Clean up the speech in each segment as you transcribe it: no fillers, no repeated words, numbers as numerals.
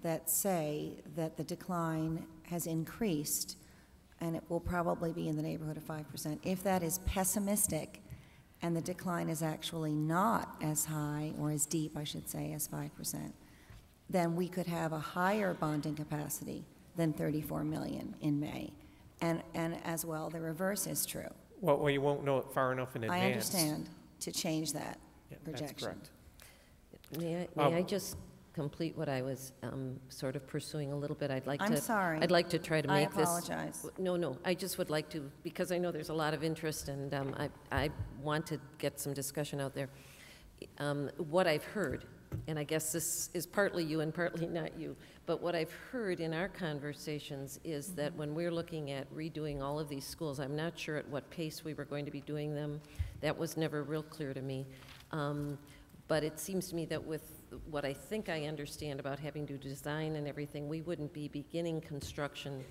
that say that the decline has increased, and it will probably be in the neighborhood of 5%. If that is pessimistic, and the decline is actually not as high, or as deep, I should say, as 5%, then we could have a higher bonding capacity than 34 million in May. And as well, the reverse is true. Well, you won't know it far enough in advance. I understand, to change that projection. That's correct. May I just complete what I was sort of pursuing a little bit? I'm sorry. I'd like to try to make this. I apologize. No, I just would like to, because I know there's a lot of interest, and I want to get some discussion out there. What I've heard, and I guess this is partly you and partly not you, but what I've heard in our conversations is that when we're looking at redoing all of these schools, I'm not sure at what pace we were going to be doing them. That was never real clear to me. But it seems to me that with what I think I understand about having to design and everything, we wouldn't be beginning construction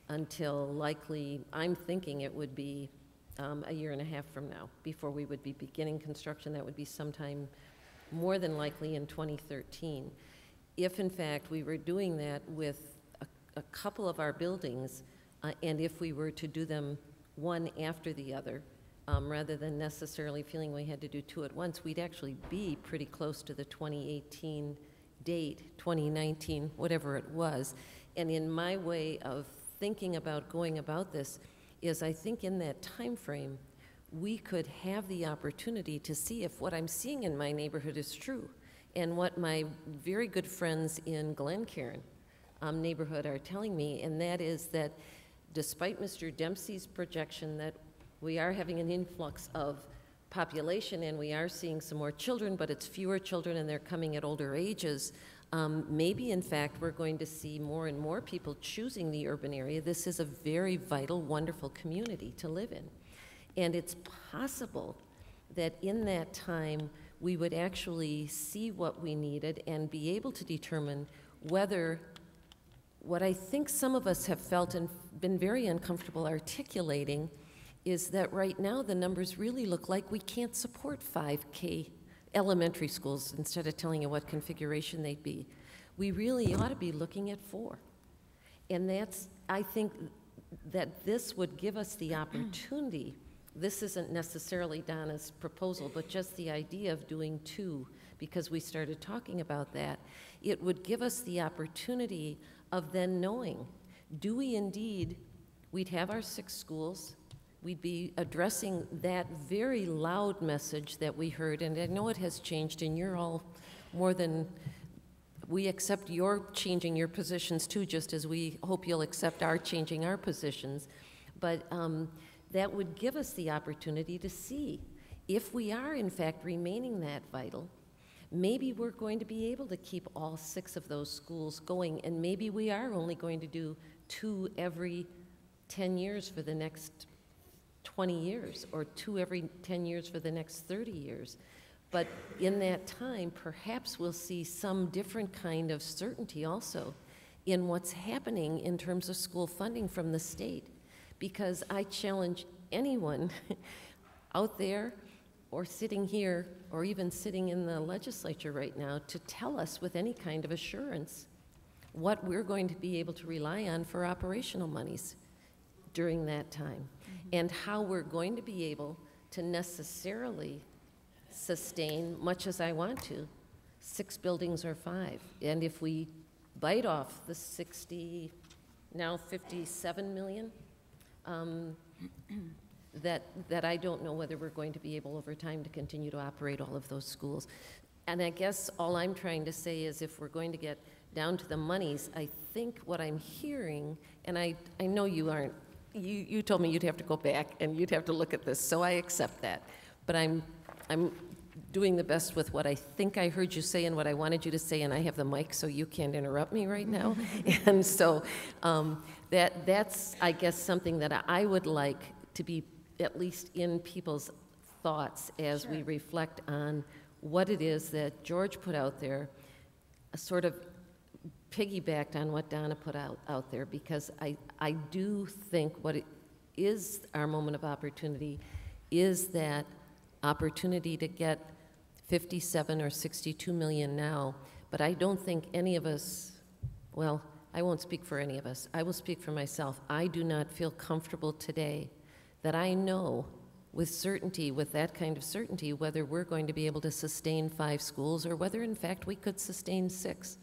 until likely, I'm thinking it would be a year and a half from now before we would be beginning construction. That would be sometime more than likely in 2013. If in fact we were doing that with a couple of our buildings, and if we were to do them one after the other, rather than necessarily feeling we had to do two at once, we'd actually be pretty close to the 2018 date, 2019, whatever it was. And in my way of thinking about going about this is I think in that time frame, we could have the opportunity to see if what I'm seeing in my neighborhood is true, and what my very good friends in Glencairn neighborhood are telling me, and that is that despite Mr. Dempsey's projection that we are having an influx of population and we are seeing some more children, but it's fewer children and they're coming at older ages, maybe in fact we're going to see more and more people choosing the urban area. This is a very vital, wonderful community to live in. And it's possible that in that time we would actually see what we needed and be able to determine whether what I think some of us have felt and been very uncomfortable articulating is that right now the numbers really look like we can't support 5K elementary schools instead of telling you what configuration they'd be. We really ought to be looking at 4. And that's, I think that this would give us the opportunity. This isn't necessarily Donna's proposal, but just the idea of doing 2, because we started talking about that. It would give us the opportunity of then knowing, do we indeed, we'd have our 6 schools, we'd be addressing that very loud message that we heard, and I know it has changed, and you're all more than, we accept your changing your positions too, just as we hope you'll accept our changing our positions. But that would give us the opportunity to see if we are in fact remaining that vital. Maybe we're going to be able to keep all 6 of those schools going, and maybe we are only going to do 2 every 10 years for the next 20 years, or 2 every 10 years for the next 30 years. But in that time, perhaps we'll see some different kind of certainty also in what's happening in terms of school funding from the state. Because I challenge anyone out there or sitting here or even sitting in the legislature right now to tell us with any kind of assurance what we're going to be able to rely on for operational monies during that time, and how we're going to be able to necessarily sustain, much as I want to, 6 buildings or 5. And if we bite off the 60, now 57 million, that I don't know whether we're going to be able over time to continue to operate all of those schools. And I guess all I'm trying to say is if we're going to get down to the monies, I think what I'm hearing, and I know you aren't, you told me you'd have to go back and you'd have to look at this, so I accept that. But I'm doing the best with what I think I heard you say and what I wanted you to say, and I have the mic, so you can't interrupt me right now. And so that's, I guess, something that I would like to be at least in people's thoughts as we reflect on what it is that George put out there, sort of piggybacked on what Donna put out there, because I do think what it is our moment of opportunity is that opportunity to get 57 or 62 million now, but I don't think any of us Well, I won't speak for any of us. I will speak for myself. I do not feel comfortable today that I know with certainty, with that kind of certainty, whether we're going to be able to sustain 5 schools or whether, in fact, we could sustain 6,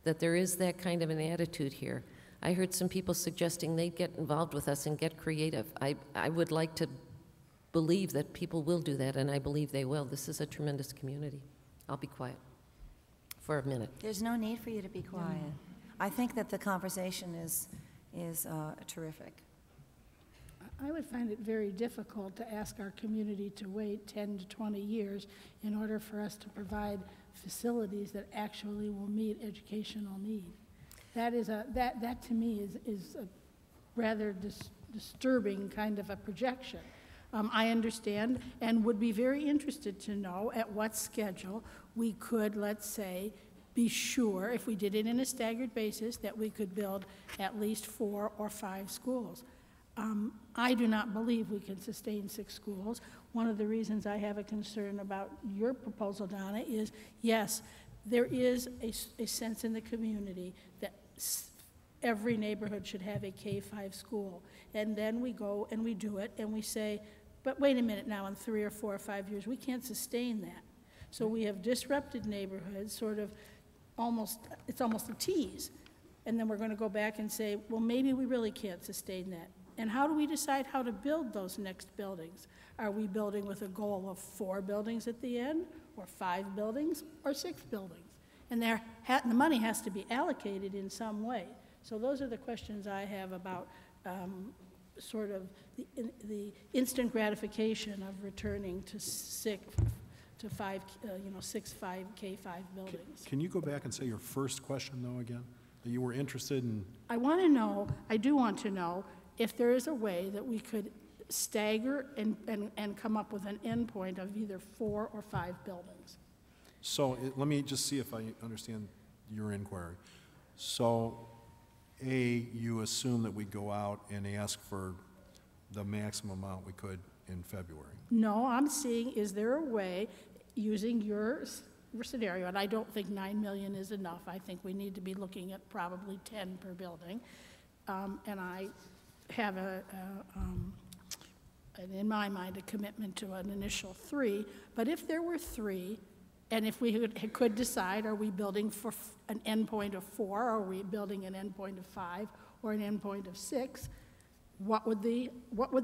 that there is that kind of an attitude here. I heard some people suggesting they'd get involved with us and get creative. I would like to believe that people will do that, and I believe they will. This is a tremendous community. I'll be quiet for a minute. There's no need for you to be quiet. I think that the conversation is terrific. I would find it very difficult to ask our community to wait 10 to 20 years in order for us to provide facilities that actually will meet educational need. That to me is a rather disturbing kind of a projection. I understand and would be very interested to know at what schedule we could, let's say, be sure, if we did it in a staggered basis, that we could build at least 4 or 5 schools. I do not believe we can sustain 6 schools. One of the reasons I have a concern about your proposal, Donna, is, yes, there is a sense in the community that every neighborhood should have a K-5 school. And then we go and we do it, and we say, but wait a minute now, in 3 or 4 or 5 years, we can't sustain that. So we have disrupted neighborhoods, sort of it's almost a tease. And then we're going to go back and say, well, maybe we really can't sustain that. And how do we decide how to build those next buildings? Are we building with a goal of 4 buildings at the end, or 5 buildings, or 6 buildings? And the money has to be allocated in some way. So those are the questions I have about sort of the instant gratification of returning to 6 K-5 buildings. Can you go back and say your first question, though, again? That you were interested in? I do want to know if there is a way that we could stagger and come up with an endpoint of either 4 or 5 buildings. So let me just see if I understand your inquiry. So, A, you assume that we go out and ask for the maximum amount we could in February. No, I'm seeing, is there a way, using your scenario, and I don't think 9 million is enough. I think we need to be looking at probably 10 per building. And I have in my mind, a commitment to an initial 3. But if there were 3, and if we could decide, are we building for an endpoint of 4, or are we building an endpoint of 5, or an endpoint of 6, what would the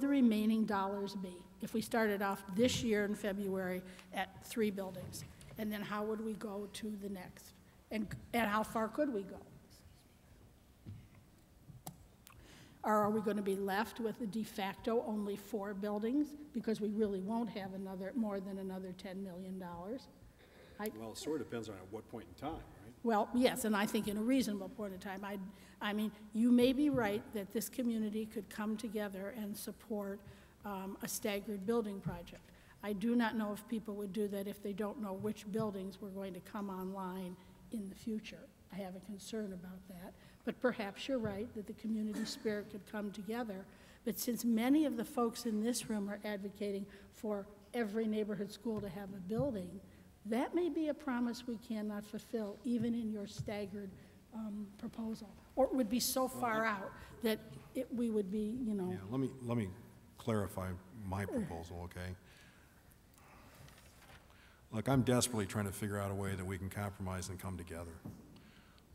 remaining dollars be? If we started off this year in February at 3 buildings, and then how would we go to the next? And how far could we go? Or are we going to be left with a de facto only 4 buildings because we really won't have more than another $10 million? Well, it sort of depends on at what point in time, right? Well, yes, and I think in a reasonable point in time. I mean, you may be right that this community could come together and support a staggered building project. I do not know if people would do that if they don't know which buildings were going to come online in the future. I have a concern about that. But perhaps you're right that the community spirit could come together. But since many of the folks in this room are advocating for every neighborhood school to have a building, that may be a promise we cannot fulfill, even in your staggered proposal. Or it would be so far out that we would be, you know. Yeah, let me clarify my proposal, okay? Look, I'm desperately trying to figure out a way that we can compromise and come together.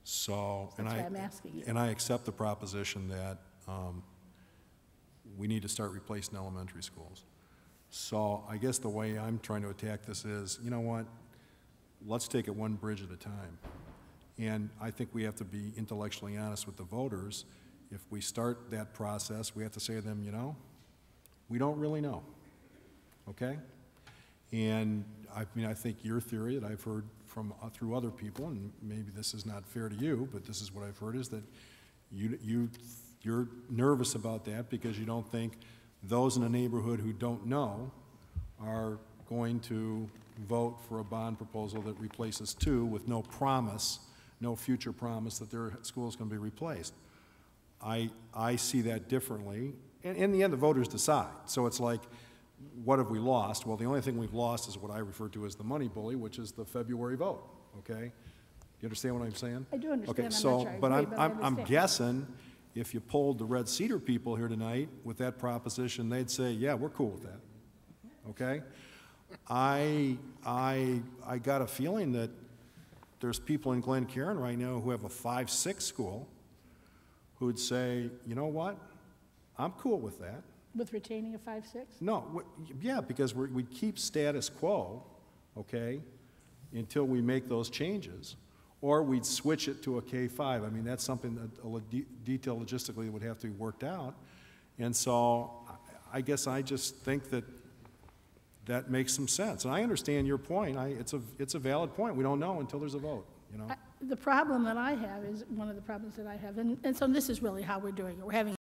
So, That's why I'm asking you. And I accept the proposition that we need to start replacing elementary schools. So I guess the way I'm trying to attack this is, you know what, let's take it one bridge at a time. And I think we have to be intellectually honest with the voters. If we start that process, we have to say to them, you know, we don't really know, okay? And I think your theory that I've heard from through other people, and maybe this is not fair to you, but this is what I've heard, is that you're nervous about that because you don't think those in a neighborhood who don't know are going to vote for a bond proposal that replaces 2 with no promise, no future promise that their school is going to be replaced. I see that differently, and in the end the voters decide. So it's like, what have we lost? Well, the only thing we've lost is what I refer to as the money bully, which is the February vote, okay? You understand what I'm saying? I do understand. Okay, I'm not so, sure I but agree, but I I'm understand. guessing if you polled the Red Cedar people here tonight with that proposition, they'd say, yeah, we're cool with that. Okay? I got a feeling that there's people in Glen Cairn right now who have a 5-6 school who'd say, you know what? I'm cool with that. With retaining a 5-6? No, yeah, because we keep status quo, okay, until we make those changes. Or we'd switch it to a K-5. I mean, that's something that detail logistically would have to be worked out. And so I guess I just think that that makes some sense. And I understand your point. It's a valid point. We don't know until there's a vote, you know? The problem that I have is, one of the problems that I have, and so this is really how we're doing it. We're having